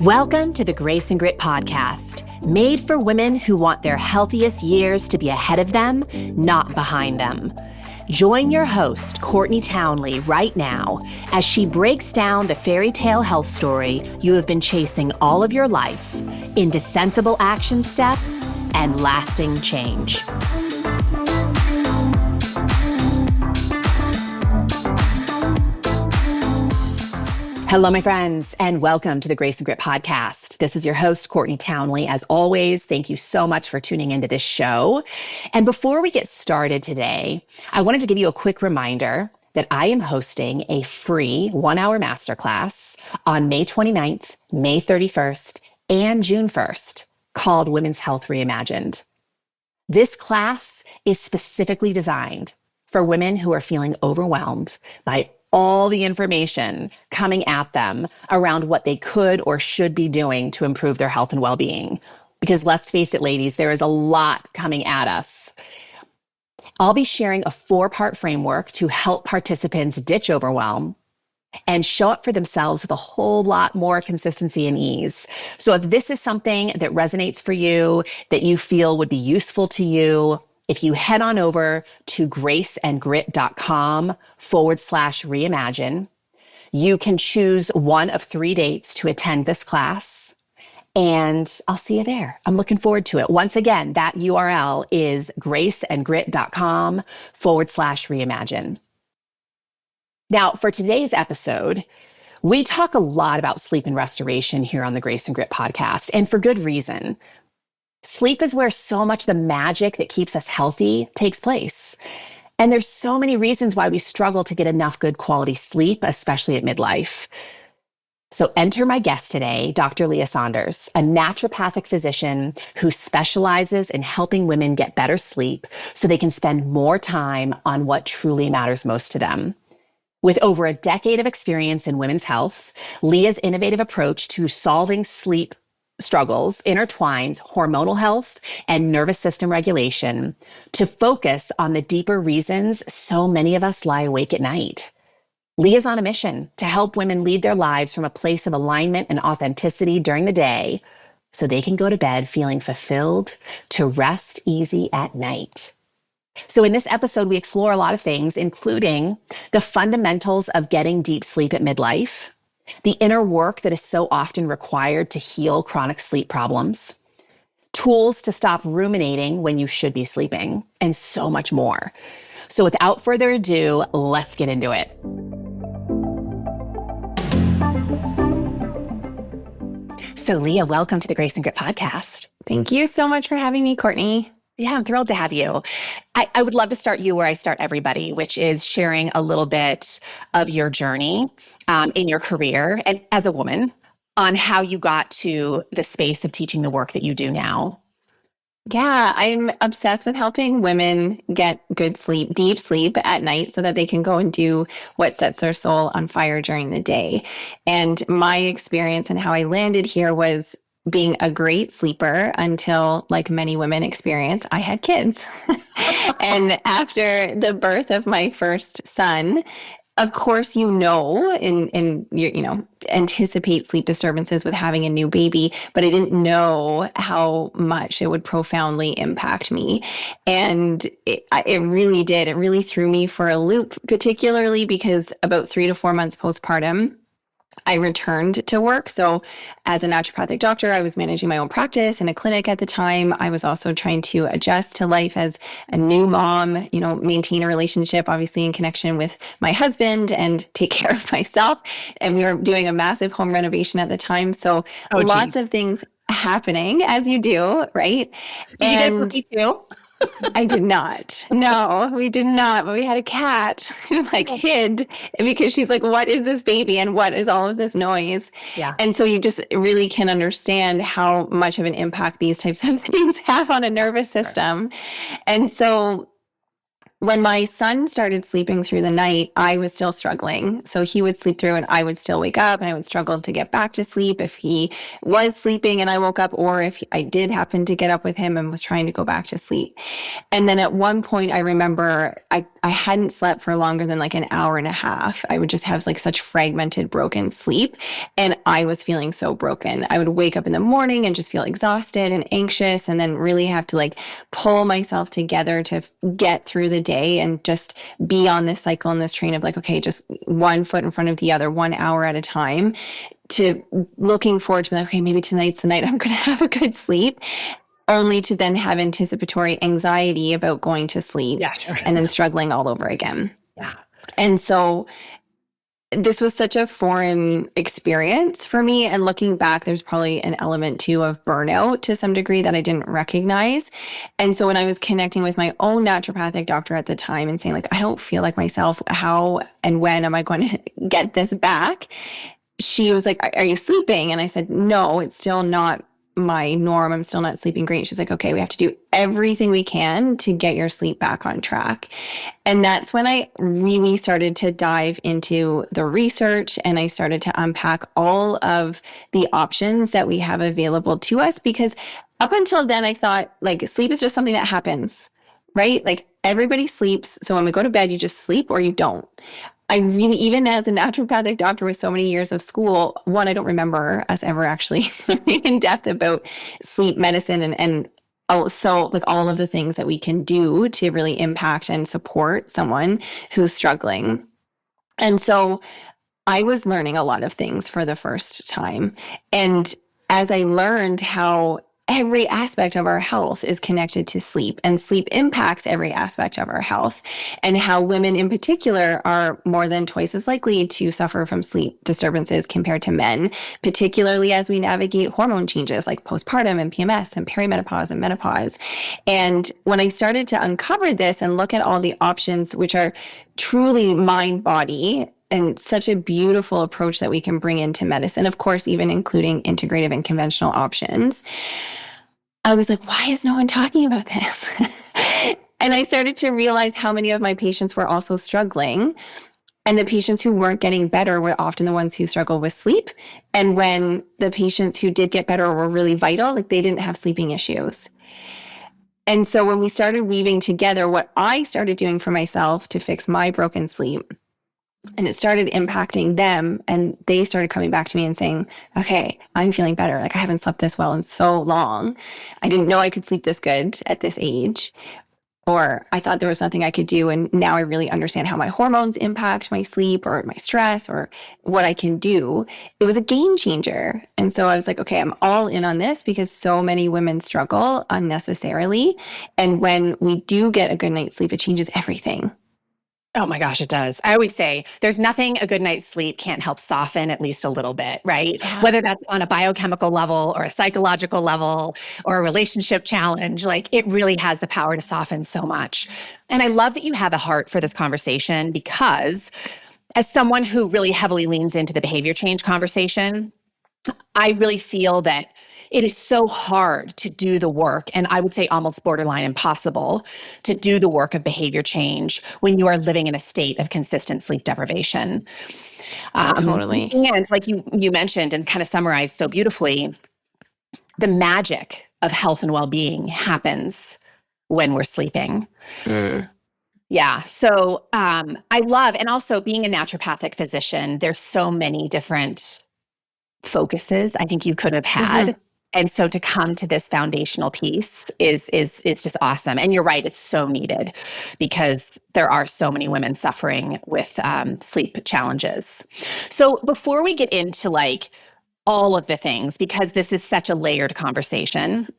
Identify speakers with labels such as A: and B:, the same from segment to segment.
A: Welcome to the Grace and Grit podcast, made for women who want their healthiest years to be ahead of them, not behind them. Join your host, Courtney Townley, right now as she breaks down the fairy tale health story you have been chasing all of your life into sensible action steps and lasting change. Hello, my friends, and welcome to the Grace and Grit podcast. This is your host, Courtney Townley. As always, thank you so much for tuning into this show. And before we get started today, I wanted to give you a quick reminder that I am hosting a free 1-hour masterclass on May 29th, May 31st, and June 1st called Women's Health Reimagined. This class is specifically designed for women who are feeling overwhelmed by all the information coming at them around what they could or should be doing to improve their health and well-being. Because let's face it, ladies, there is a lot coming at us. I'll be sharing a 4-part framework to help participants ditch overwhelm and show up for themselves with a whole lot more consistency and ease. So if this is something that resonates for you, that you feel would be useful to you, if you head on over to graceandgrit.com/reimagine, you can choose one of 3 dates to attend this class, and I'll see you there. I'm looking forward to it. Once again, that URL is graceandgrit.com/reimagine. Now, for today's episode, we talk a lot about sleep and restoration here on the Grace and Grit podcast, and for good reason. Sleep is where so much of the magic that keeps us healthy takes place. And there's so many reasons why we struggle to get enough good quality sleep, especially at midlife. So enter my guest today, Dr. Leah Saunders, a naturopathic physician who specializes in helping women get better sleep so they can spend more time on what truly matters most to them. With over a decade of experience in women's health, Leah's innovative approach to solving sleep struggles intertwines hormonal health and nervous system regulation to focus on the deeper reasons so many of us lie awake at night. Leah's on a mission to help women lead their lives from a place of alignment and authenticity during the day so they can go to bed feeling fulfilled to rest easy at night. So in this episode, we explore a lot of things, including the fundamentals of getting deep sleep at midlife, the inner work that is so often required to heal chronic sleep problems, tools to stop ruminating when you should be sleeping, and so much more. So without further ado, let's get into it. So Leah, welcome to the Grace and Grit podcast.
B: Thank you so much for having me, Courtney.
A: Yeah, I'm thrilled to have you. I would love to start you where I start everybody, which is sharing a little bit of your journey in your career and as a woman on how you got to the space of teaching the work that you do now.
B: Yeah, I'm obsessed with helping women get good sleep, deep sleep at night so that they can go and do what sets their soul on fire during the day. And my experience and how I landed here was being a great sleeper until, like many women experience, I had kids. And after the birth of my first son, of course, and you anticipate sleep disturbances with having a new baby, but I didn't know how much it would profoundly impact me. And it really did. It really threw me for a loop, particularly because about 3 to 4 months postpartum, I returned to work. So as a naturopathic doctor, I was managing my own practice in a clinic at the time. I was also trying to adjust to life as a new mom, maintain a relationship, obviously in connection with my husband and take care of myself. And we were doing a massive home renovation at the time. So lots of things happening as you do, right?
A: Did you get a cookie too?
B: I did not. No, we did not. But we had a cat who hid because she's like, what is this baby? And what is all of this noise?
A: Yeah.
B: And so you just really can understand how much of an impact these types of things have on a nervous system. And so when my son started sleeping through the night, I was still struggling. So he would sleep through and I would still wake up and I would struggle to get back to sleep if he was sleeping and I woke up, or if I did happen to get up with him and was trying to go back to sleep. And then at one point, I remember I hadn't slept for longer than like an hour and a half. I would just have like such fragmented, broken sleep. And I was feeling so broken. I would wake up in the morning and just feel exhausted and anxious, and then really have to like pull myself together to get through the day and just be on this cycle and this train of like, okay, just one foot in front of the other, 1 hour at a time, to looking forward to like, okay, maybe tonight's the night I'm going to have a good sleep, only to then have anticipatory anxiety about going to sleep and then struggling all over again.
A: Yeah.
B: And so this was such a foreign experience for me. And looking back, there's probably an element too of burnout to some degree that I didn't recognize. And so when I was connecting with my own naturopathic doctor at the time and saying like, I don't feel like myself, how and when am I going to get this back? She was like, are you sleeping? And I said, no, it's still not my norm. I'm still not sleeping great. She's like, okay, we have to do everything we can to get your sleep back on track. And that's when I really started to dive into the research, and I started to unpack all of the options that we have available to us. Because up until then, I thought like sleep is just something that happens, right? Like everybody sleeps. So when we go to bed, you just sleep or you don't. I really, even as a naturopathic doctor with so many years of school, one, I don't remember us ever actually learning in depth about sleep medicine and also like all of the things that we can do to really impact and support someone who's struggling. And so I was learning a lot of things for the first time. And as I learned how every aspect of our health is connected to sleep, and sleep impacts every aspect of our health, and how women in particular are more than twice as likely to suffer from sleep disturbances compared to men, particularly as we navigate hormone changes like postpartum and PMS and perimenopause and menopause. And when I started to uncover this and look at all the options, which are truly mind body, and such a beautiful approach that we can bring into medicine, of course, even including integrative and conventional options, I was like, why is no one talking about this? And I started to realize how many of my patients were also struggling. And the patients who weren't getting better were often the ones who struggled with sleep. And when the patients who did get better were really vital, like they didn't have sleeping issues. And so when we started weaving together what I started doing for myself to fix my broken sleep, and it started impacting them, and they started coming back to me and saying, okay, I'm feeling better. Like I haven't slept this well in so long. I didn't know I could sleep this good at this age, or I thought there was nothing I could do. And now I really understand how my hormones impact my sleep or my stress or what I can do. It was a game changer. And so I was like, okay, I'm all in on this because so many women struggle unnecessarily. And when we do get a good night's sleep, it changes everything.
A: Oh my gosh, it does. I always say there's nothing a good night's sleep can't help soften at least a little bit, right?
B: Yeah.
A: Whether that's on a biochemical level or a psychological level or a relationship challenge, like it really has the power to soften so much. And I love that you have a heart for this conversation, because as someone who really heavily leans into the behavior change conversation, I really feel that it is so hard to do the work, and I would say almost borderline impossible to do the work of behavior change when you are living in a state of consistent sleep deprivation.
B: Totally.
A: And like you mentioned and kind of summarized so beautifully, the magic of health and well-being happens when we're sleeping. Yeah. So I love, and also being a naturopathic physician, there's so many different focuses I think you could have had. And so to come to this foundational piece is just awesome. And you're right, it's so needed because there are so many women suffering with sleep challenges. So before we get into like all of the things, because this is such a layered conversation,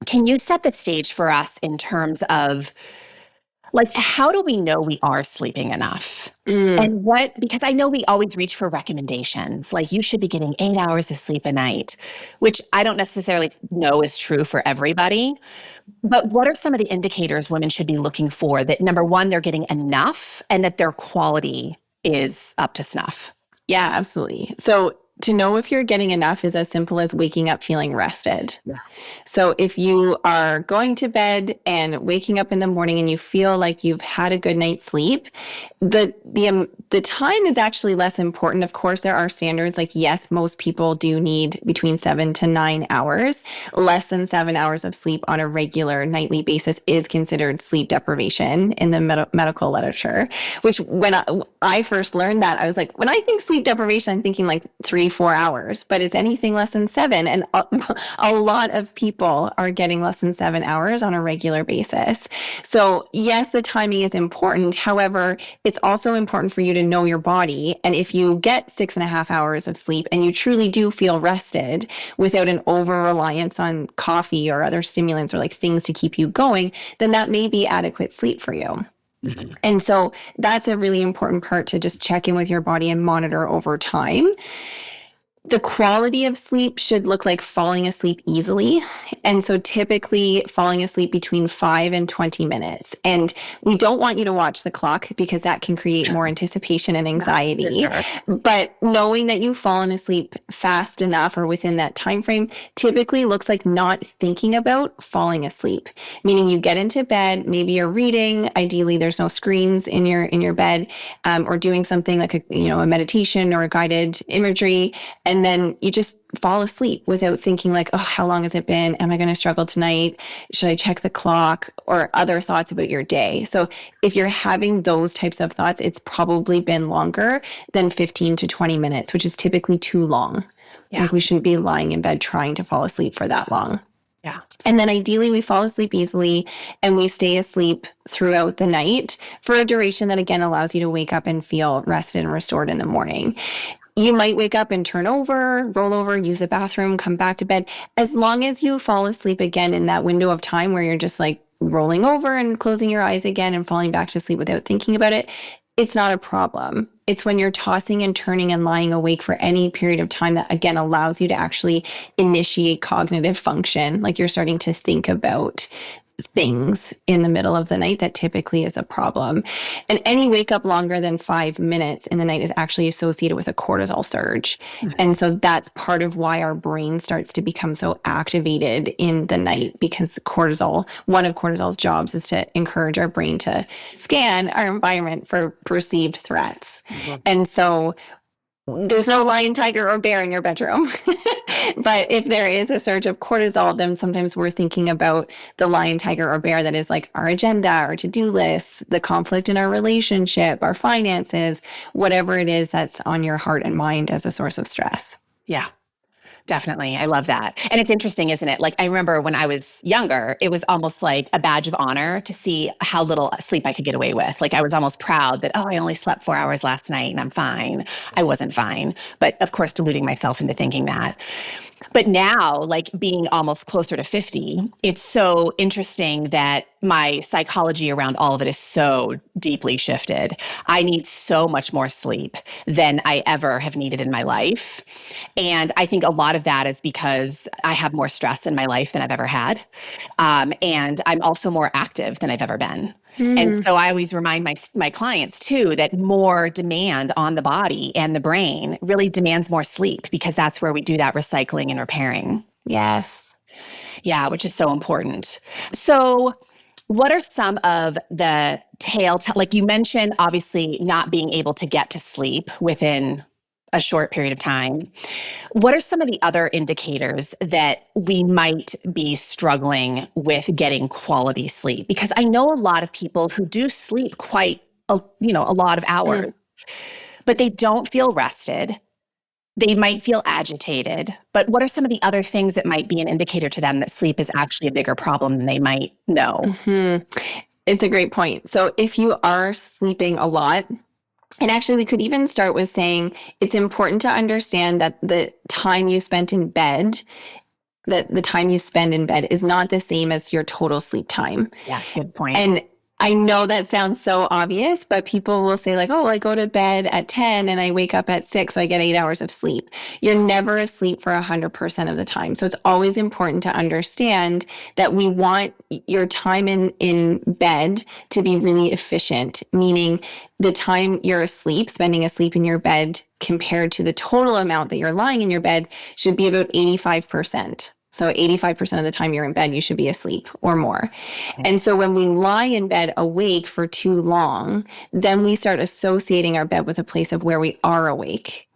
A: can you set the stage for us in terms of like, how do we know we are sleeping enough? And because I know we always reach for recommendations, like you should be getting 8 hours of sleep a night, which I don't necessarily know is true for everybody. But what are some of the indicators women should be looking for that, number one, they're getting enough and that their quality is up to snuff?
B: Yeah, absolutely. So to know if you're getting enough is as simple as waking up feeling rested.
A: Yeah.
B: So if you are going to bed and waking up in the morning and you feel like you've had a good night's sleep, the time is actually less important. Of course, there are standards like, yes, most people do need between 7 to 9 hours. Less than 7 hours of sleep on a regular nightly basis is considered sleep deprivation in the medical literature, which when I first learned that, I was like, when I think sleep deprivation, I'm thinking like 3 4 hours, but it's anything less than 7. And a lot of people are getting less than 7 hours on a regular basis. So yes, the timing is important. However, it's also important for you to know your body. And if you get 6.5 hours of sleep and you truly do feel rested without an over reliance on coffee or other stimulants or like things to keep you going, then that may be adequate sleep for you. And so that's a really important part to just check in with your body and monitor over time. The quality of sleep should look like falling asleep easily. And so typically falling asleep between 5 and 20 minutes. And we don't want you to watch the clock because that can create more anticipation and anxiety. Sure. But knowing that you've fallen asleep fast enough or within that time frame typically looks like not thinking about falling asleep. Meaning you get into bed, maybe you're reading, ideally there's no screens in your bed, or doing something like a meditation or a guided imagery. And then you just fall asleep without thinking like, oh, how long has it been? Am I going to struggle tonight? Should I check the clock? Or other thoughts about your day. So if you're having those types of thoughts, it's probably been longer than 15 to 20 minutes, which is typically too long. Yeah. Like we shouldn't be lying in bed trying to fall asleep for that long.
A: Yeah.
B: And then ideally we fall asleep easily and we stay asleep throughout the night for a duration that again allows you to wake up and feel rested and restored in the morning. You might wake up and turn over, roll over, use the bathroom, come back to bed. As long as you fall asleep again in that window of time where you're just like rolling over and closing your eyes again and falling back to sleep without thinking about it, it's not a problem. It's when you're tossing and turning and lying awake for any period of time that, again, allows you to actually initiate cognitive function, like you're starting to think about things in the middle of the night that typically is a problem. And any wake up longer than 5 minutes in the night is actually associated with a cortisol surge. Mm-hmm. And so that's part of why our brain starts to become so activated in the night, because cortisol, one of cortisol's jobs is to encourage our brain to scan our environment for perceived threats. Mm-hmm. And so there's no lion, tiger, or bear in your bedroom. But if there is a surge of cortisol, then sometimes we're thinking about the lion, tiger, or bear that is like our agenda, our to-do list, the conflict in our relationship, our finances, whatever it is that's on your heart and mind as a source of stress.
A: Yeah. Definitely. I love that. And it's interesting, isn't it? Like I remember when I was younger, it was almost like a badge of honor to see how little sleep I could get away with. Like I was almost proud that, oh, I only slept 4 hours last night and I'm fine. I wasn't fine. But of course, deluding myself into thinking that. But now, like being almost closer to 50, it's so interesting that my psychology around all of it is so deeply shifted. I need so much more sleep than I ever have needed in my life. And I think a lot of that is because I have more stress in my life than I've ever had. And I'm also more active than I've ever been. And so I always remind my clients too that more demand on the body and the brain really demands more sleep, because that's where we do that recycling and repairing.
B: Yes.
A: Yeah, which is so important. So what are some of the like you mentioned, obviously not being able to get to sleep within a short period of time. What are some of the other indicators that we might be struggling with getting quality sleep? Because I know a lot of people who do sleep quite a lot of hours, but they don't feel rested. They might feel agitated. But what are some of the other things that might be an indicator to them that sleep is actually a bigger problem than they might know?
B: Mm-hmm. It's a great point. So if you are sleeping a lot, and actually, we could even start with saying it's important to understand that the time you spent in bed, that the time you spend in bed is not the same as your total sleep time.
A: Yeah, good point.
B: And I know that sounds so obvious, but people will say like, oh, I go to bed at 10 and I wake up at 6, so I get 8 hours of sleep. You're never asleep for 100% of the time. So it's always important to understand that we want your time in bed to be really efficient, meaning the time you're asleep, spending asleep in your bed compared to the total amount that you're lying in your bed should be about 85%. So 85% of the time you're in bed, you should be asleep or more. And so when we lie in bed awake for too long, then we start associating our bed with a place of where we are awake.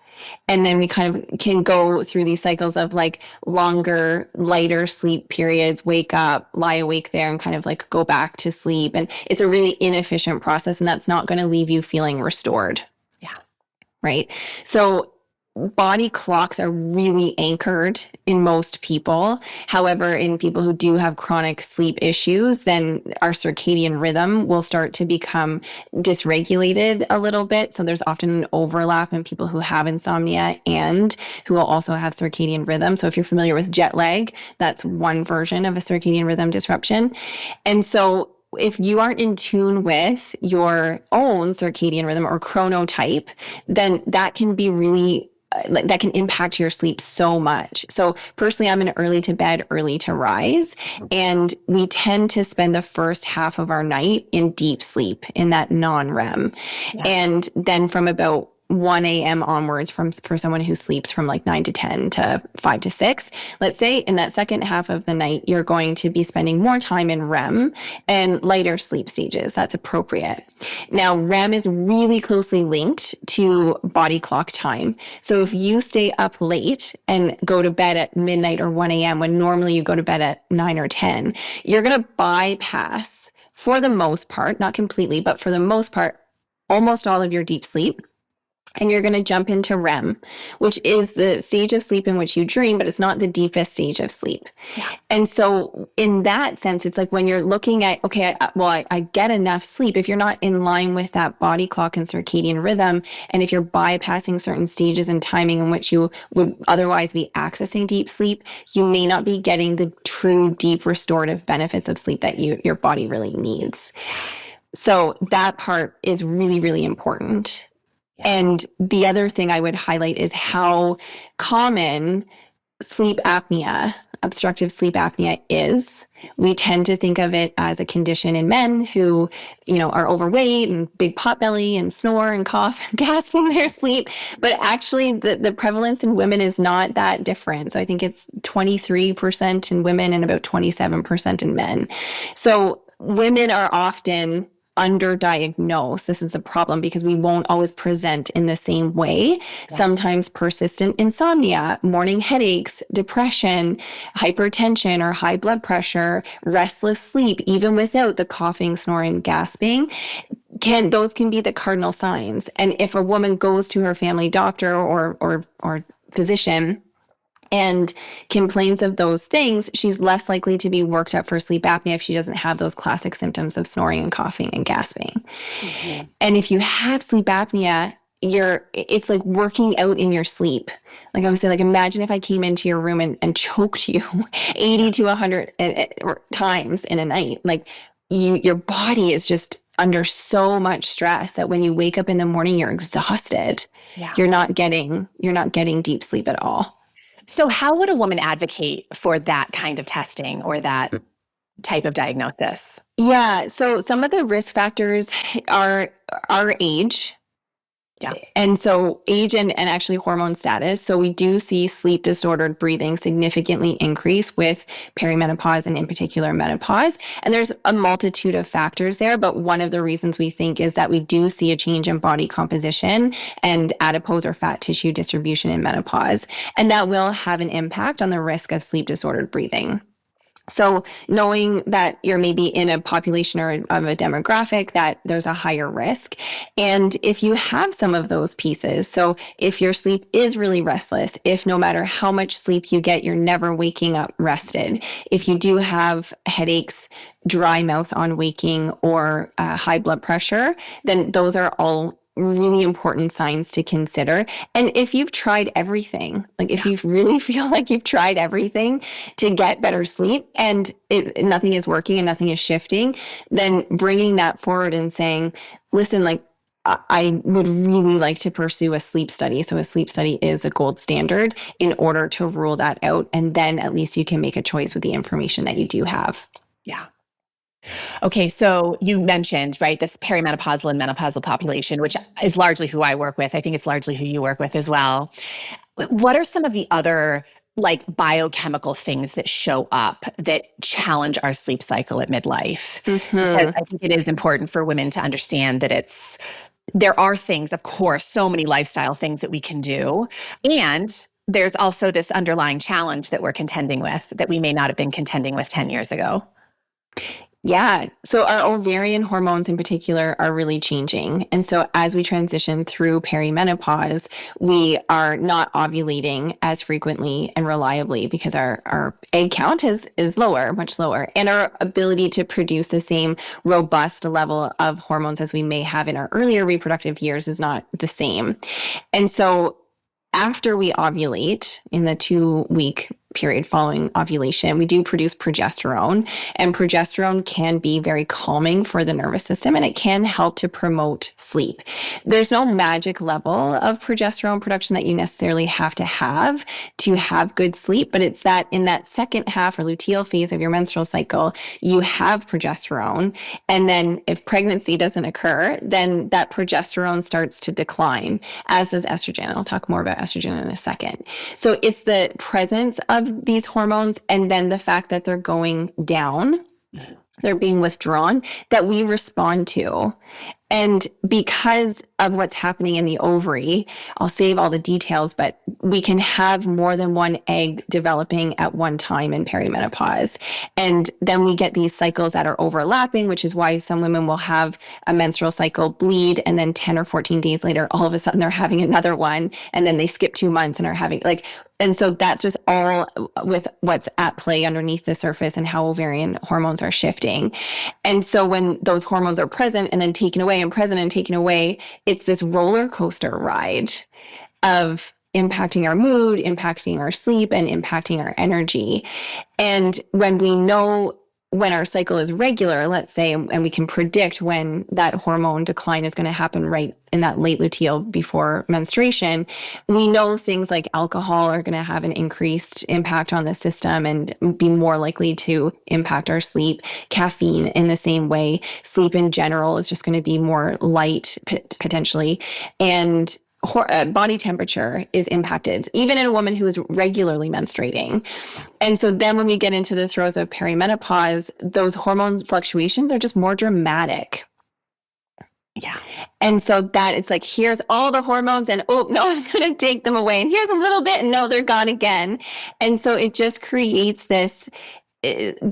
B: And then we kind of can go through these cycles of like longer, lighter sleep periods, wake up, lie awake there and kind of like go back to sleep. And it's a really inefficient process, and that's not going to leave you feeling restored.
A: Yeah.
B: Right. So body clocks are really anchored in most people. However, in people who do have chronic sleep issues, then our circadian rhythm will start to become dysregulated a little bit. So there's often an overlap in people who have insomnia and who will also have circadian rhythm. So if you're familiar with jet lag, that's one version of a circadian rhythm disruption. And so if you aren't in tune with your own circadian rhythm or chronotype, then that can be really that can impact your sleep so much. So personally, I'm an early to bed, early to rise. And we tend to spend the first half of our night in deep sleep, in that non-REM. Yeah. And then from about 1 a.m. onwards for someone who sleeps from like 9 to 10 to 5 to 6, let's say in that second half of the night, you're going to be spending more time in REM and lighter sleep stages. That's appropriate. Now, REM is really closely linked to body clock time. So if you stay up late and go to bed at midnight or 1 a.m. when normally you go to bed at 9 or 10, you're going to bypass, for the most part, not completely, but for the most part, almost all of your deep sleep. And you're going to jump into REM, which is the stage of sleep in which you dream, but it's not the deepest stage of sleep. Yeah. And so in that sense, it's like when you're looking at, okay, I get enough sleep. If you're not in line with that body clock and circadian rhythm, and if you're bypassing certain stages and timing in which you would otherwise be accessing deep sleep, you may not be getting the true deep restorative benefits of sleep that your body really needs. So that part is really, really important. And the other thing I would highlight is how common sleep apnea, obstructive sleep apnea is. We tend to think of it as a condition in men who, are overweight and big pot belly and snore and cough and gasp in their sleep. But actually the prevalence in women is not that different. So I think it's 23% in women and about 27% in men. So women are often underdiagnosed. This is a problem because we won't always present in the same way. Yeah. Sometimes persistent insomnia, morning headaches, depression, hypertension or high blood pressure, restless sleep, even without the coughing, snoring, gasping, those can be the cardinal signs. And if a woman goes to her family doctor or physician and complains of those things, she's less likely to be worked up for sleep apnea if she doesn't have those classic symptoms of snoring and coughing and gasping. Mm-hmm. And if you have sleep apnea, it's like working out in your sleep. Like I was saying, imagine if I came into your room and choked you 80 to 100 times in a night. Like your body is just under so much stress that when you wake up in the morning, you're exhausted. Yeah. You're not getting deep sleep at all.
A: So how would a woman advocate for that kind of testing or that type of diagnosis?
B: Yeah. So some of the risk factors are our age. Yeah. And so age and actually hormone status. So we do see sleep disordered breathing significantly increase with perimenopause and in particular menopause. And there's a multitude of factors there, but one of the reasons we think is that we do see a change in body composition and adipose or fat tissue distribution in menopause. And that will have an impact on the risk of sleep disordered breathing. So knowing that you're maybe in a population or of a demographic that there's a higher risk. And if you have some of those pieces, so if your sleep is really restless, if no matter how much sleep you get, you're never waking up rested, if you do have headaches, dry mouth on waking, or high blood pressure, then those are all really important signs to consider. And if you've tried everything, like if you really feel like you've tried everything to get better sleep and nothing is working and nothing is shifting, then bringing that forward and saying, listen, like I would really like to pursue a sleep study. So a sleep study is the gold standard in order to rule that out. And then at least you can make a choice with the information that you do have.
A: Yeah. Okay, so you mentioned, right, this perimenopausal and menopausal population, which is largely who I work with. I think it's largely who you work with as well. What are some of the other biochemical things that show up that challenge our sleep cycle at midlife? Mm-hmm. I think it is important for women to understand that there are things, of course, so many lifestyle things that we can do. And there's also this underlying challenge that we're contending with that we may not have been contending with 10 years ago.
B: Yeah. So our ovarian hormones in particular are really changing. And so as we transition through perimenopause, we are not ovulating as frequently and reliably because our egg count is lower, much lower. And our ability to produce the same robust level of hormones as we may have in our earlier reproductive years is not the same. And so after we ovulate in the 2-week period following ovulation, we do produce progesterone, and progesterone can be very calming for the nervous system and it can help to promote sleep. There's no magic level of progesterone production that you necessarily have to have good sleep, but it's that in that second half or luteal phase of your menstrual cycle, you have progesterone. And then if pregnancy doesn't occur, then that progesterone starts to decline, as does estrogen. I'll talk more about estrogen in a second. So it's the presence of these hormones and then the fact that they're going down, they're being withdrawn, that we respond to. And because of what's happening in the ovary, I'll save all the details, but we can have more than one egg developing at one time in perimenopause. And then we get these cycles that are overlapping, which is why some women will have a menstrual cycle, bleed, and then 10 or 14 days later, all of a sudden they're having another one. And then they skip 2 months and are having and so that's just all with what's at play underneath the surface and how ovarian hormones are shifting. And so when those hormones are present and then taken away and present and taken away, it's this roller coaster ride of impacting our mood, impacting our sleep, and impacting our energy. And when we know when our cycle is regular, let's say, and we can predict when that hormone decline is going to happen right in that late luteal before menstruation, we know things like alcohol are going to have an increased impact on the system and be more likely to impact our sleep. Caffeine in the same way. Sleep in general is just going to be more light potentially. And body temperature is impacted, even in a woman who is regularly menstruating. And so then when we get into the throes of perimenopause, those hormone fluctuations are just more dramatic.
A: Yeah.
B: And so that it's like, here's all the hormones and, oh, no, I'm going to take them away. And here's a little bit and no, they're gone again. And so it just creates this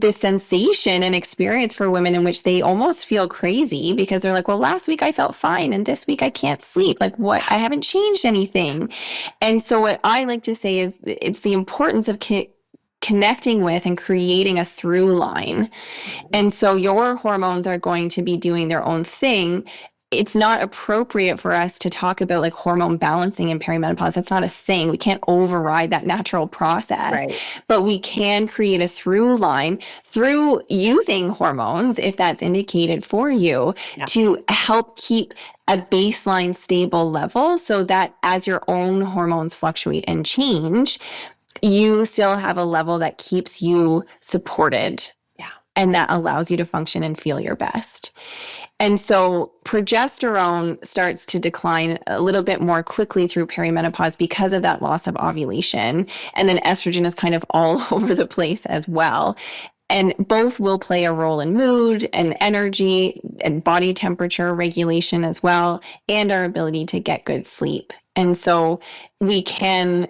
B: sensation and experience for women in which they almost feel crazy because they're like, well, last week I felt fine and this week I can't sleep. Like what? I haven't changed anything. And so what I like to say is it's the importance of connecting with and creating a through line. And so your hormones are going to be doing their own thing. It's not appropriate for us to talk about like hormone balancing in perimenopause. That's not a thing. We can't override that natural process,
A: Right.
B: But we can create a through line through using hormones, if that's indicated for you, to help keep a baseline stable level so that as your own hormones fluctuate and change, you still have a level that keeps you supported. And that allows you to function and feel your best. And so progesterone starts to decline a little bit more quickly through perimenopause because of that loss of ovulation. And then estrogen is kind of all over the place as well. And both will play a role in mood and energy and body temperature regulation as well, and our ability to get good sleep. And so we can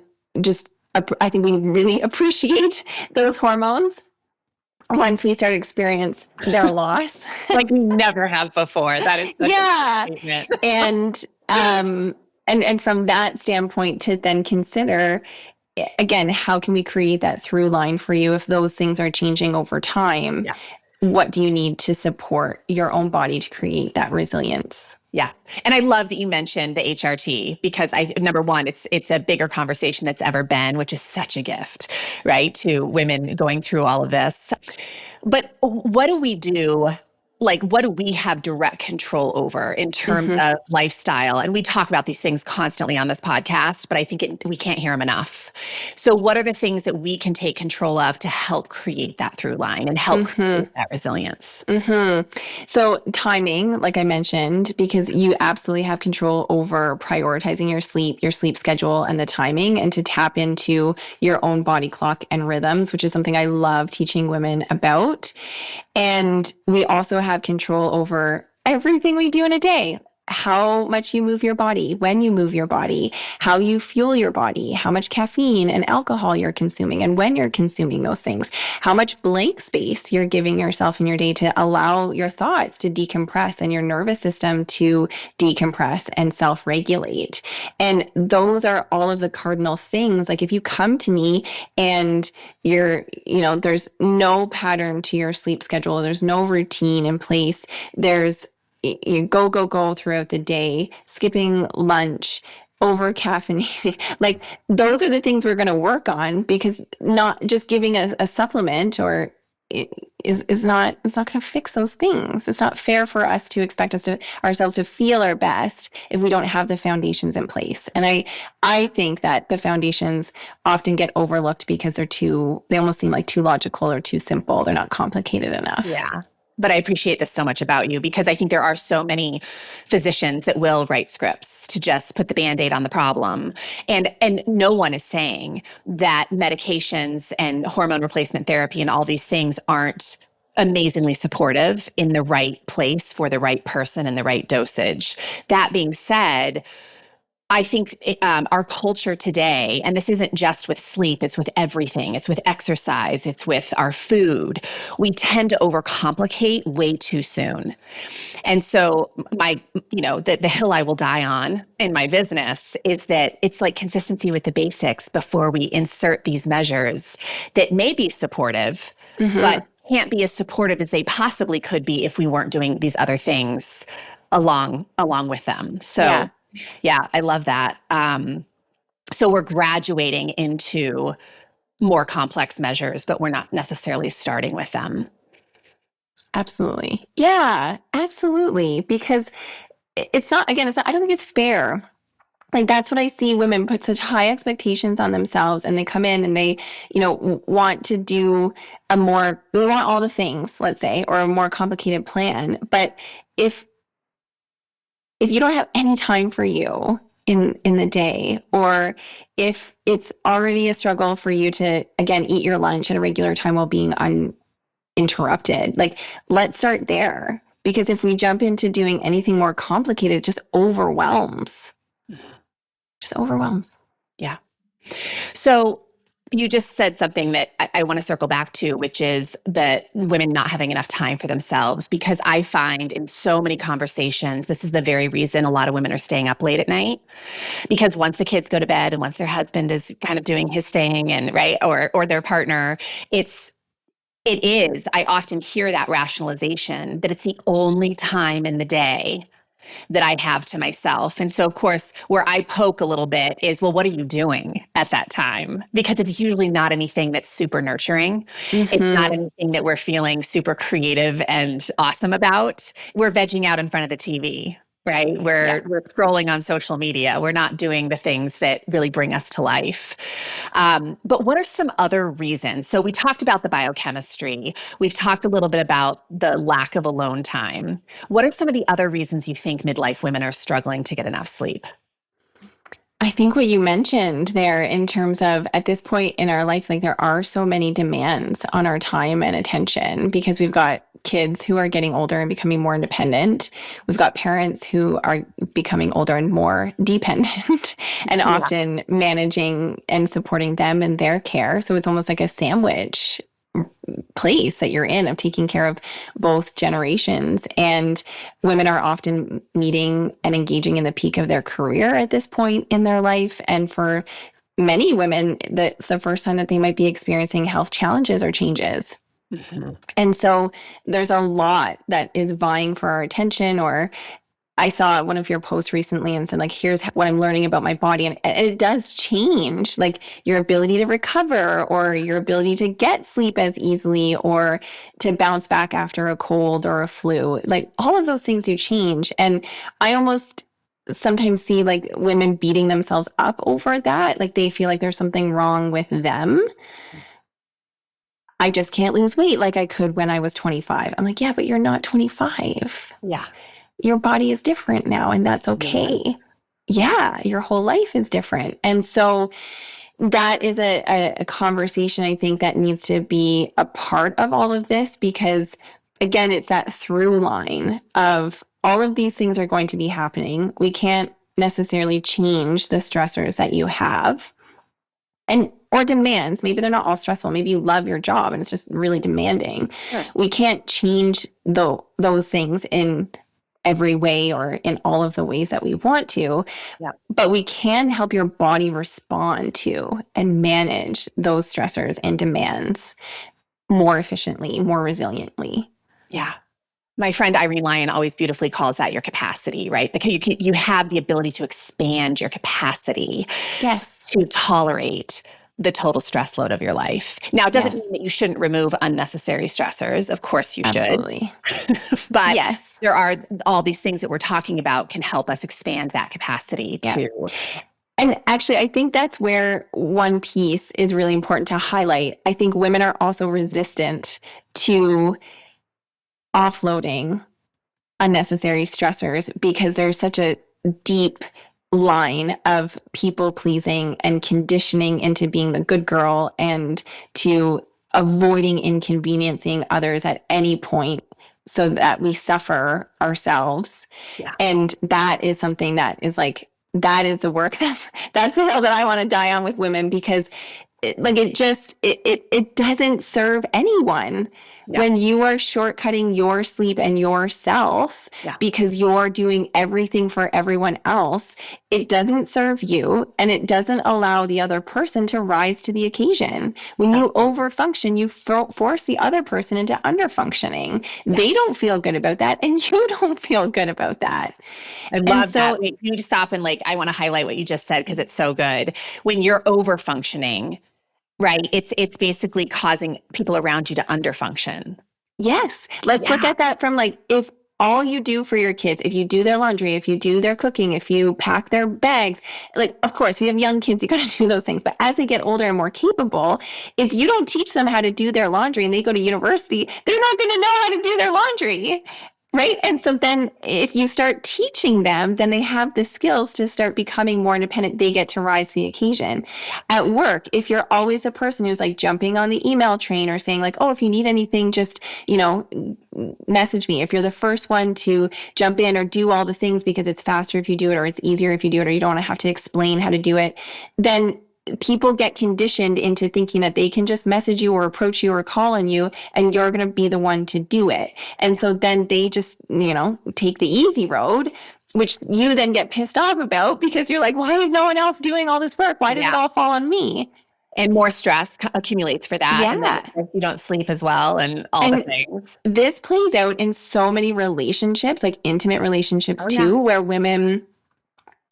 B: I think we really appreciate those hormones once we start to experience their loss.
A: Like we never have before. That is such a statement.
B: And from that standpoint to then consider, again, how can we create that through line for you if those things are changing over time?
A: Yeah.
B: What do you need to support your own body to create that resilience?
A: Yeah. And I love that you mentioned the HRT because number one, it's a bigger conversation that's ever been, which is such a gift, right? To women going through all of this. But what do we do? Like, what do we have direct control over in terms of lifestyle? And we talk about these things constantly on this podcast, but I think we can't hear them enough. So what are the things that we can take control of to help create that through line and help create that resilience?
B: So timing, like I mentioned, because you absolutely have control over prioritizing your sleep schedule and the timing, and to tap into your own body clock and rhythms, which is something I love teaching women about. And we also have control over everything we do in a day. how much you move your body, when you move your body, how you fuel your body, how much caffeine and alcohol you're consuming, and when you're consuming those things, how much blank space you're giving yourself in your day to allow your thoughts to decompress and your nervous system to decompress and self-regulate. And those are all of the cardinal things. Like if you come to me and there's no pattern to your sleep schedule, there's no routine in place, there's you go throughout the day, skipping lunch, over caffeinating, like those are the things we're going to work on, because not just giving a supplement or it's not going to fix those things. It's not fair for us to expect ourselves to feel our best if we don't have the foundations in place. And I think that the foundations often get overlooked because they almost seem like too logical or too simple. They're not complicated enough.
A: Yeah. But I appreciate this so much about you, because I think there are so many physicians that will write scripts to just put the Band-Aid on the problem. And no one is saying that medications and hormone replacement therapy and all these things aren't amazingly supportive in the right place for the right person and the right dosage. That being said, I think our culture today, and this isn't just with sleep, it's with everything. It's with exercise, it's with our food. We tend to overcomplicate way too soon. And so the hill I will die on in my business is that it's like consistency with the basics before we insert these measures that may be supportive, but can't be as supportive as they possibly could be if we weren't doing these other things along with them. So yeah, I love that. So we're graduating into more complex measures, but we're not necessarily starting with them.
B: Absolutely. Yeah, absolutely. Because it's not, I don't think it's fair. Like that's what I see. Women put such high expectations on themselves, and they come in and they, want to do they want all the things, let's say, or a more complicated plan. But if you don't have any time for you in the day, or if it's already a struggle for you to, again, eat your lunch at a regular time while being uninterrupted, like let's start there. Because if we jump into doing anything more complicated, it just overwhelms.
A: Yeah. So you just said something that I want to circle back to, which is that women not having enough time for themselves, because I find in so many conversations, this is the very reason a lot of women are staying up late at night, because once the kids go to bed and once their husband is kind of doing his thing and right, or their partner, I often hear that rationalization that it's the only time in the day that I have to myself. And so, of course, where I poke a little bit is, well, what are you doing at that time? Because it's usually not anything that's super nurturing. It's not anything that we're feeling super creative and awesome about. We're vegging out in front of the TV, right? We're scrolling on social media. We're not doing the things that really bring us to life. But what are some other reasons? So we talked about the biochemistry. We've talked a little bit about the lack of alone time. What are some of the other reasons you think midlife women are struggling to get enough sleep?
B: I think what you mentioned there in terms of at this point in our life, like there are so many demands on our time and attention, because we've got kids who are getting older and becoming more independent. We've got parents who are becoming older and more dependent and often managing and supporting them in their care. So it's almost like a sandwich place that you're in of taking care of both generations. And women are often meeting and engaging in the peak of their career at this point in their life. And for many women, that's the first time that they might be experiencing health challenges or changes. And so there's a lot that is vying for our attention. Or I saw one of your posts recently and said, like, here's what I'm learning about my body. And it does change, like your ability to recover or your ability to get sleep as easily or to bounce back after a cold or a flu. Like all of those things do change. And I almost sometimes see like women beating themselves up over that. Like they feel like there's something wrong with them. I just can't lose weight like I could when I was 25. I'm like, yeah, but you're not 25.
A: Yeah.
B: Your body is different now, and that's okay. Yeah, your whole life is different. And so that is a conversation I think that needs to be a part of all of this, because again, it's that through line of all of these things are going to be happening. We can't necessarily change the stressors that you have and or demands. Maybe they're not all stressful. Maybe you love your job and it's just really demanding.
A: Sure.
B: We can't change those things in every way or in all of the ways that we want to, but we can help your body respond to and manage those stressors and demands more efficiently, more resiliently.
A: Yeah. My friend Irene Lyon always beautifully calls that your capacity, right? Because you have the ability to expand your capacity to tolerate the total stress load of your life. Now, it doesn't mean that you shouldn't remove unnecessary stressors. Of course you should.
B: Absolutely.
A: But there are all these things that we're talking about can help us expand that capacity too.
B: And actually, I think that's where one piece is really important to highlight. I think women are also resistant to offloading unnecessary stressors because there's such a deep line of people pleasing and conditioning into being the good girl and to avoiding inconveniencing others at any point so that we suffer ourselves. And that is something that is like, that is the work that's the hill that I want to die on with women, because it doesn't serve anyone when you are shortcutting your sleep and yourself because you're doing everything for everyone else. It doesn't serve you, and it doesn't allow the other person to rise to the occasion. When you overfunction, you force the other person into underfunctioning. They don't feel good about that, and you don't feel good about that.
A: I love that. Wait, you need to stop and I want to highlight what you just said because it's so good. When you're overfunctioning, right, it's basically causing people around you to underfunction.
B: Yes. Let's look at that from if all you do for your kids, if you do their laundry, if you do their cooking, if you pack their bags, of course, if you have young kids, you got to do those things. But as they get older and more capable, if you don't teach them how to do their laundry and they go to university, they're not going to know how to do their laundry. Right. And so then if you start teaching them, then they have the skills to start becoming more independent. They get to rise to the occasion. At work, if you're always a person who's jumping on the email train or saying oh, if you need anything, just, message me. If you're the first one to jump in or do all the things because it's faster if you do it, or it's easier if you do it, or you don't want to have to explain how to do it, then people get conditioned into thinking that they can just message you or approach you or call on you and you're going to be the one to do it. And so then they just, take the easy road, which you then get pissed off about because you're like, why is no one else doing all this work? Why does it all fall on me?
A: And more stress accumulates for that. And then you don't sleep as well and all the things.
B: This plays out in so many relationships, intimate relationships too, where women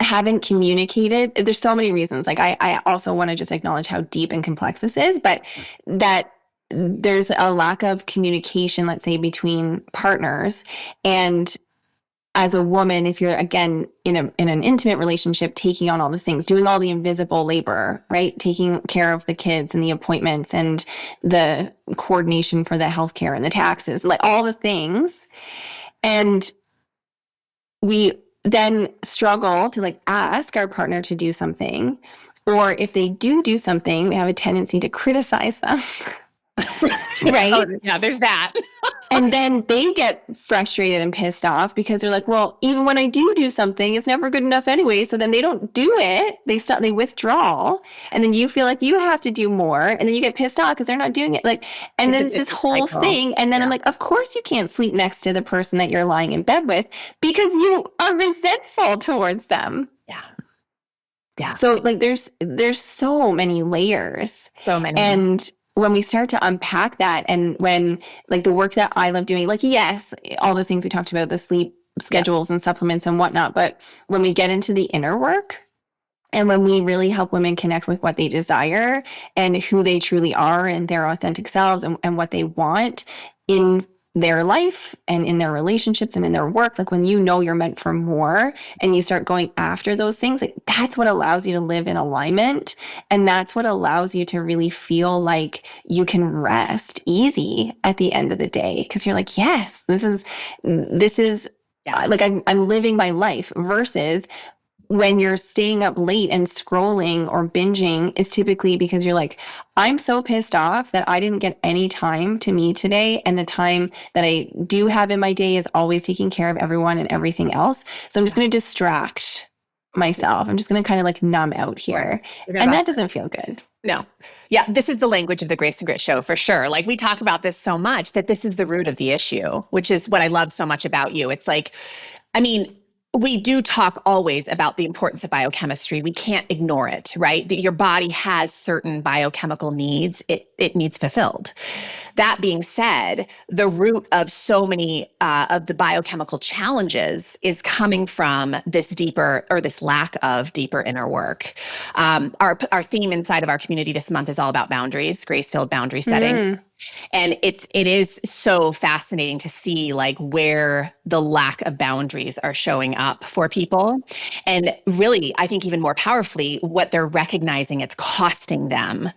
B: haven't communicated. There's so many reasons. I also want to just acknowledge how deep and complex this is, but that there's a lack of communication, let's say, between partners. And as a woman, if you're, again, in an intimate relationship, taking on all the things, doing all the invisible labor, right? Taking care of the kids and the appointments and the coordination for the healthcare and the taxes, all the things. And we then struggle to ask our partner to do something, or if they do something, we have a tendency to criticize them. Right?
A: Oh, yeah, there's that.
B: And then they get frustrated and pissed off because they're like, well, even when I do something, it's never good enough anyway. So then they don't do it. They withdraw. And then you feel like you have to do more. And then you get pissed off because they're not doing it. And then it's this whole thing. And then I'm like, of course you can't sleep next to the person that you're lying in bed with because you are resentful towards them.
A: Yeah.
B: So there's so many layers.
A: So many.
B: And when we start to unpack that, and when the work that I love doing, yes, all the things we talked about, the sleep schedules and supplements and whatnot, but when we get into the inner work and when we really help women connect with what they desire and who they truly are and their authentic selves and what they want in their life and in their relationships and in their work, when you're meant for more and you start going after those things, that's what allows you to live in alignment. And that's what allows you to really feel like you can rest easy at the end of the day. Cause you're like, yes, this is I'm living my life, versus when you're staying up late and scrolling or binging, it's typically because you're like, I'm so pissed off that I didn't get any time to me today. And the time that I do have in my day is always taking care of everyone and everything else. So I'm just going to distract myself. I'm just going to kind of like numb out here. And that doesn't feel good.
A: No. Yeah, this is the language of the Grace and Grit show for sure. Like we talk about this so much that this is the root of the issue, which is what I love so much about you. It's like, I mean, we do talk always about the importance of biochemistry. We can't ignore it, right? That your body has certain biochemical needs. It needs fulfilled. That being said, the root of so many of the biochemical challenges is coming from this deeper, or this lack of deeper inner work. Our theme inside of our community this month is all about boundaries, grace-filled boundary setting. And it is so fascinating to see like where the lack of boundaries are showing up for people. And really, I think even more powerfully, what they're recognizing it's costing them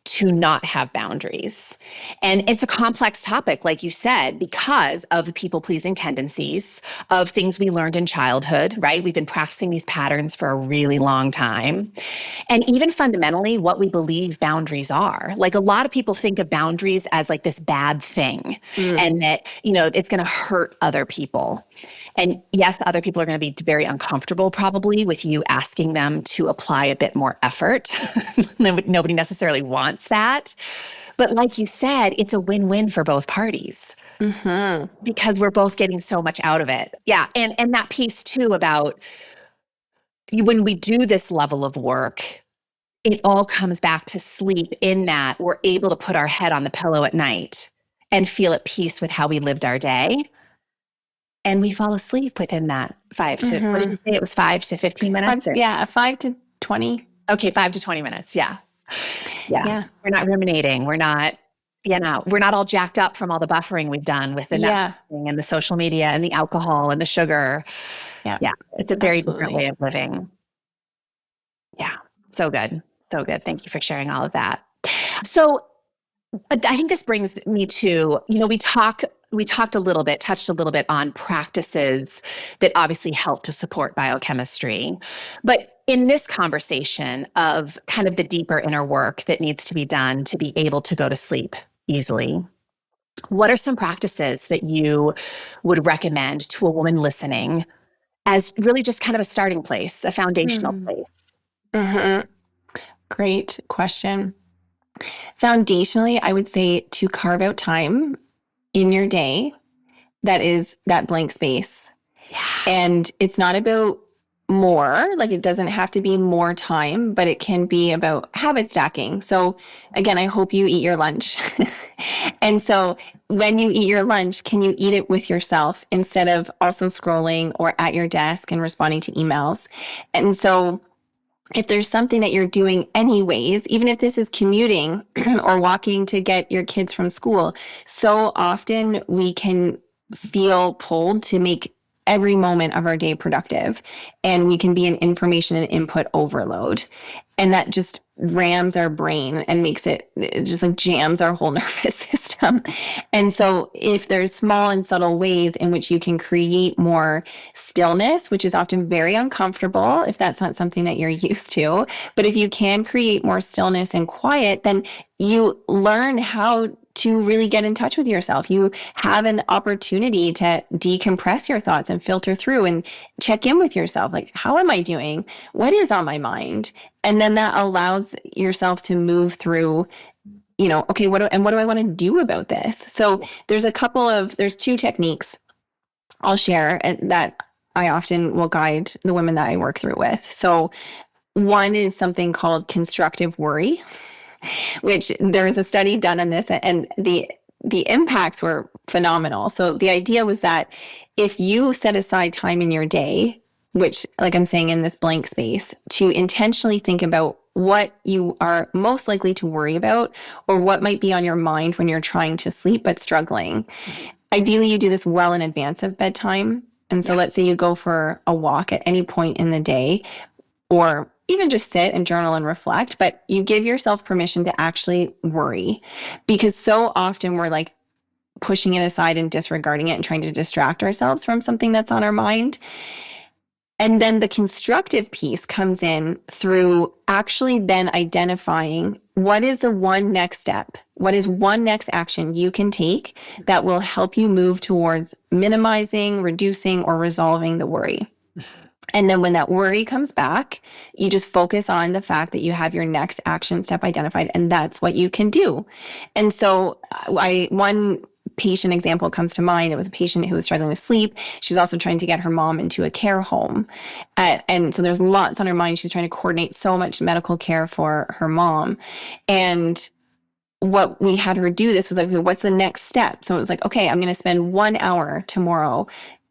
A: to not have boundaries. And it's a complex topic, like you said, because of the people-pleasing tendencies of things we learned in childhood, right? We've been practicing these patterns for a really long time. And even fundamentally, what we believe boundaries are. Like a lot of people think of boundaries as like this bad thing and that, it's going to hurt other people. And yes, other people are going to be very uncomfortable probably with you asking them to apply a bit more effort. Nobody necessarily wants that. But like you said, it's a win-win for both parties because we're both getting so much out of it. Yeah. And that piece too about when we do this level of work, it all comes back to sleep in that we're able to put our head on the pillow at night and feel at peace with how we lived our day. And we fall asleep within that 5 to, what did you say? It was 5 to 15 minutes?
B: 5 to 20.
A: Okay, 5 to 20 minutes. Yeah. We're not ruminating. We're not, we're not all jacked up from all the buffering we've done with the Netflixing and the social media and the alcohol and the sugar. Yeah. It's a very different way of living. Yeah. So good. So good. Thank you for sharing all of that. So I think this brings me to, we talked touched a little bit on practices that obviously help to support biochemistry. But in this conversation of kind of the deeper inner work that needs to be done to be able to go to sleep easily, what are some practices that you would recommend to a woman listening as really just kind of a starting place, a foundational place?
B: Great question. Foundationally, I would say to carve out time in your day that is that blank space.
A: Yeah.
B: And it's not about more, like it doesn't have to be more time, but it can be about habit stacking. So again, I hope you eat your lunch. And so when you eat your lunch, can you eat it with yourself instead of also scrolling or at your desk and responding to emails? And so if there's something that you're doing anyways, even if this is commuting or walking to get your kids from school, so often we can feel pulled to make every moment of our day productive, and we can be in information and input overload. And that just rams our brain and makes it just like jams our whole nervous system. And so if there's small and subtle ways in which you can create more stillness, which is often very uncomfortable if that's not something that you're used to, but if you can create more stillness and quiet, then you learn how to really get in touch with yourself. You have an opportunity to decompress your thoughts and filter through and check in with yourself. Like, how am I doing? What is on my mind? And then that allows yourself to move through, okay, what do I want to do about this? So there's two techniques I'll share that I often will guide the women that I work through with. So one is something called constructive worry, which there was a study done on this, and the impacts were phenomenal. So the idea was that if you set aside time in your day, which, like I'm saying, in this blank space, to intentionally think about what you are most likely to worry about or what might be on your mind when you're trying to sleep but struggling. Ideally, you do this well in advance of bedtime. And so let's say you go for a walk at any point in the day, or even just sit and journal and reflect, but you give yourself permission to actually worry, because so often we're like pushing it aside and disregarding it and trying to distract ourselves from something that's on our mind. And then the constructive piece comes in through actually then identifying what is the one next step? What is one next action you can take that will help you move towards minimizing, reducing, or resolving the worry? And then when that worry comes back, you just focus on the fact that you have your next action step identified, and that's what you can do. And so one patient example comes to mind. It was a patient who was struggling with sleep. She was also trying to get her mom into a care home. And so there's lots on her mind. She was trying to coordinate so much medical care for her mom. And what we had her do this was like, okay, what's the next step? So it was like, okay, I'm going to spend 1 hour tomorrow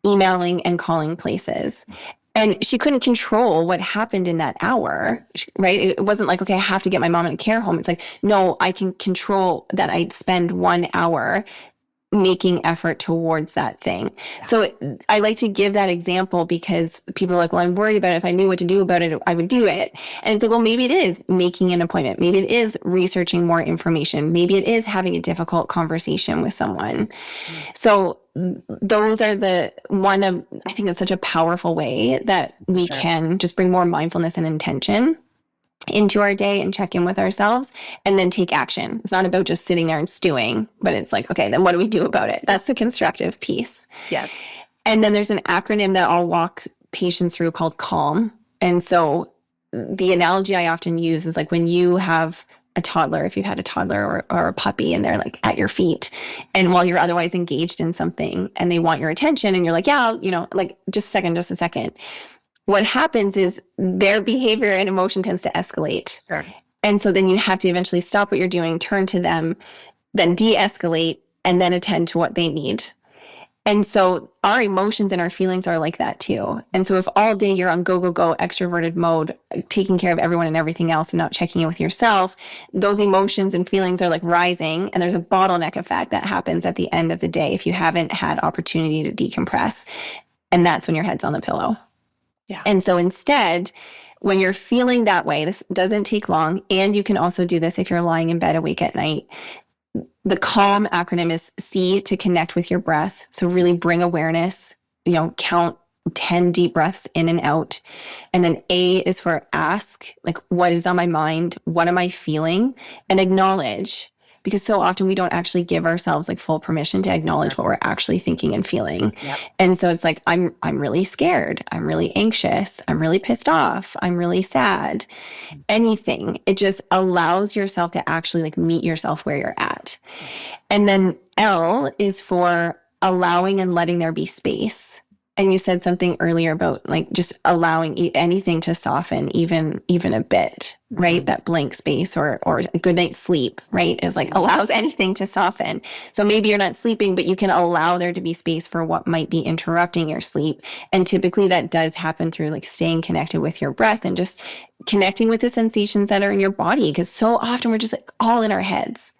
B: emailing and calling places. And she couldn't control what happened in that hour, right? It wasn't like, okay, I have to get my mom in a care home. It's like, no, I can control that I spend 1 hour making effort towards that thing. Yeah. So I like to give that example because people are like, well, I'm worried about it. If I knew what to do about it, I would do it. And it's like, well, maybe it is making an appointment. Maybe it is researching more information. Maybe it is having a difficult conversation with someone. So those are I think it's such a powerful way that we can just bring more mindfulness and intention into our day and check in with ourselves and then take action. It's not about just sitting there and stewing, but it's like, okay, then what do we do about it? That's the constructive piece.
A: Yeah.
B: And then there's an acronym that I'll walk patients through called CALM. And so the analogy I often use is like when you have a toddler, if you've had a toddler or a puppy and they're like at your feet, and while you're otherwise engaged in something and they want your attention and you're like, yeah, like just a second. What happens is their behavior and emotion tends to escalate.
A: Sure.
B: And so then you have to eventually stop what you're doing, turn to them, then de-escalate, and then attend to what they need. And so our emotions and our feelings are like that too. And so if all day you're on go, go, go, extroverted mode, taking care of everyone and everything else and not checking in with yourself, those emotions and feelings are like rising. And there's a bottleneck effect that happens at the end of the day if you haven't had opportunity to decompress. And that's when your head's on the pillow. Yeah. And so instead, when you're feeling that way, this doesn't take long. And you can also do this if you're lying in bed awake at night. The CALM acronym is C, to connect with your breath. So really bring awareness, count 10 deep breaths in and out. And then A is for ask, like, what is on my mind? What am I feeling? And acknowledge. Because so often we don't actually give ourselves like full permission to acknowledge what we're actually thinking and feeling. Yep. And so it's like, I'm really scared. I'm really anxious. I'm really pissed off. I'm really sad. Anything. It just allows yourself to actually like meet yourself where you're at. And then L is for allowing and letting there be space. And you said something earlier about like just allowing anything to soften even a bit, right? Mm-hmm. That blank space or a good night's sleep, right? Is like allows anything to soften. So maybe you're not sleeping, but you can allow there to be space for what might be interrupting your sleep. And typically that does happen through like staying connected with your breath and just connecting with the sensations that are in your body. Because so often we're just like all in our heads.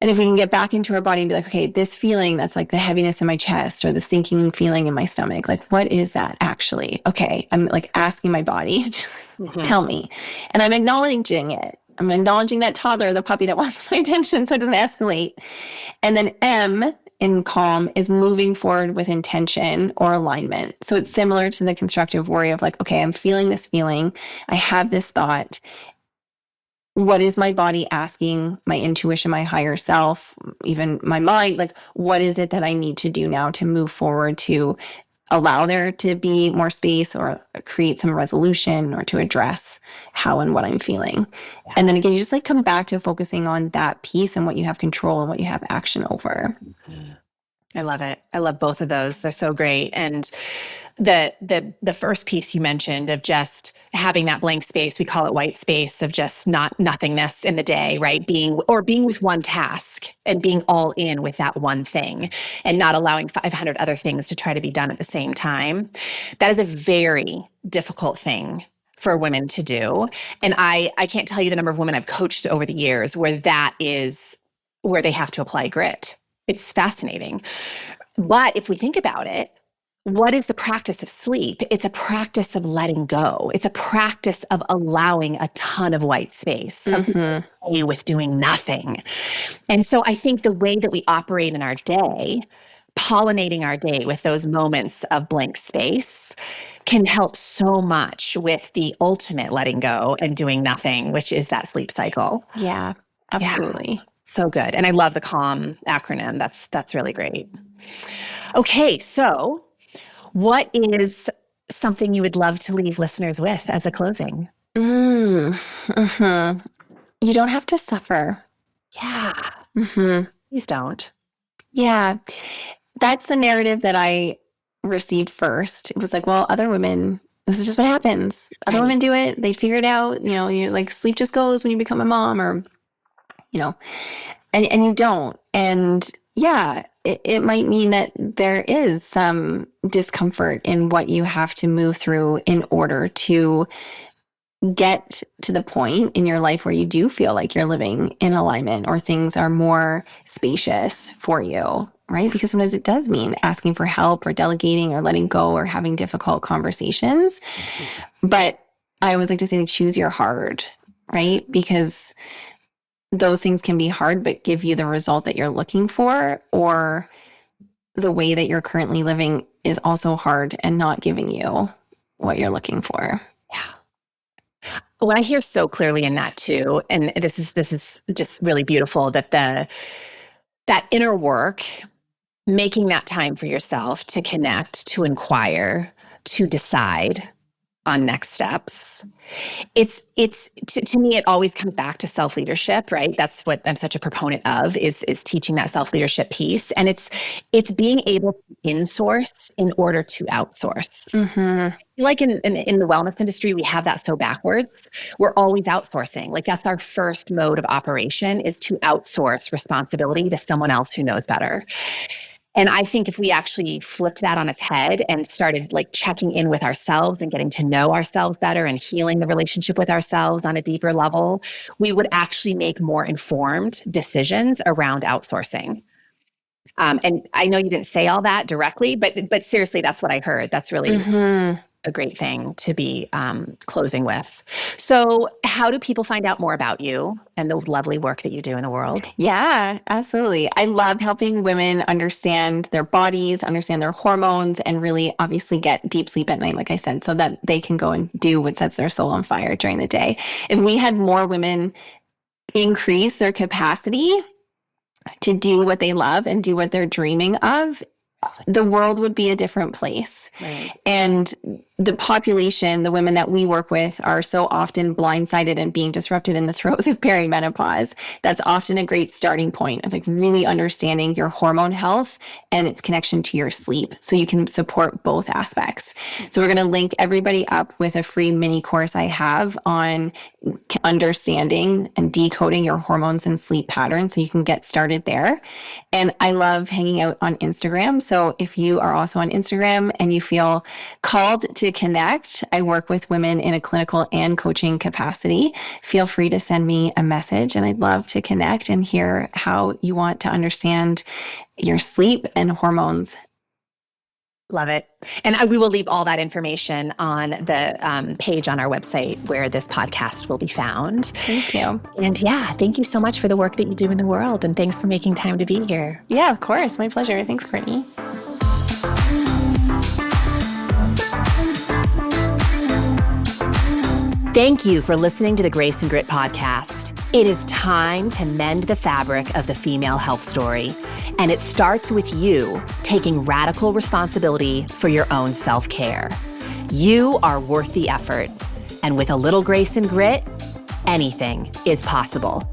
B: And if we can get back into our body and be like, okay, this feeling that's like the heaviness in my chest or the sinking feeling in my stomach, like, what is that actually? Okay, I'm like asking my body to tell me. And I'm acknowledging it. I'm acknowledging that toddler, the puppy that wants my attention so it doesn't escalate. And then M in CALM is moving forward with intention or alignment. So it's similar to the constructive worry of like, okay, I'm feeling this feeling. I have this thought. What is my body asking, my intuition, my higher self, even my mind? Like, what is it that I need to do now to move forward to allow there to be more space or create some resolution or to address how and what I'm feeling? Yeah. And then again, you just like come back to focusing on that piece and what you have control and what you have action over.
A: I love it. I love both of those. They're so great. And the first piece you mentioned of just having that blank space, we call it white space, of just nothingness in the day, right? Being with one task and being all in with that one thing and not allowing 500 other things to try to be done at the same time. That is a very difficult thing for women to do. And I can't tell you the number of women I've coached over the years where that is where they have to apply grit. It's fascinating. But if we think about it, what is the practice of sleep? It's a practice of letting go. It's a practice of allowing a ton of white space, of with doing nothing. And so I think the way that we operate in our day pollinating our day with those moments of blank space can help so much with the ultimate letting go and doing nothing, which is that sleep cycle.
B: Yeah, absolutely.
A: Yeah, so good. And I love the CALM acronym. That's really great. Okay, so what is something you would love to leave listeners with as a closing?
B: Mm-hmm. You don't have to suffer.
A: Yeah.
B: Mm-hmm.
A: Please don't.
B: Yeah. That's the narrative that I received first. It was like, well, other women, this is just what happens. Other women do it. They figure it out. You like sleep just goes when you become a mom or, and you don't. And yeah, it might mean that there is some discomfort in what you have to move through in order to get to the point in your life where you do feel like you're living in alignment or things are more spacious for you, right? Because sometimes it does mean asking for help or delegating or letting go or having difficult conversations. But I always like to say, choose your hard, right? Because those things can be hard, but give you the result that you're looking for, or the way that you're currently living is also hard and not giving you what you're looking for.
A: Yeah. What I hear so clearly in that too, and this is just really beautiful, that that inner work, making that time for yourself to connect, to inquire, to decide on next steps. It's to me, it always comes back to self-leadership, right? That's what I'm such a proponent of, is teaching that self-leadership piece. And it's being able to insource in order to outsource.
B: Mm-hmm.
A: Like in the wellness industry, we have that so backwards. We're always outsourcing. Like that's our first mode of operation, is to outsource responsibility to someone else who knows better. And I think if we actually flipped that on its head and started like checking in with ourselves and getting to know ourselves better and healing the relationship with ourselves on a deeper level, we would actually make more informed decisions around outsourcing. And I know you didn't say all that directly, but seriously, that's what I heard. That's really a great thing to be closing with. So how do people find out more about you and the lovely work that you do in the world?
B: Yeah, absolutely. I love helping women understand their bodies, understand their hormones, and really obviously get deep sleep at night, like I said, so that they can go and do what sets their soul on fire during the day. If we had more women increase their capacity to do what they love and do what they're dreaming of, the world would be a different place.
A: Right.
B: And the population, the women that we work with, are so often blindsided and being disrupted in the throes of perimenopause. That's often a great starting point of like really understanding your hormone health and its connection to your sleep, so you can support both aspects. So we're going to link everybody up with a free mini course I have on understanding and decoding your hormones and sleep patterns, so you can get started there. And I love hanging out on Instagram. So if you are also on Instagram and you feel called to connect, I work with women in a clinical and coaching capacity. Feel free to send me a message, and I'd love to connect and hear how you want to understand your sleep and hormones.
A: Love it. And we will leave all that information on the page on our website where this podcast will be found.
B: Thank you.
A: And yeah, thank you so much for the work that you do in the world. And thanks for making time to be here.
B: Yeah, of course. My pleasure. Thanks, Courtney.
A: Thank you for listening to the Grace and Grit podcast. It is time to mend the fabric of the female health story. And it starts with you taking radical responsibility for your own self-care. You are worth the effort. And with a little grace and grit, anything is possible.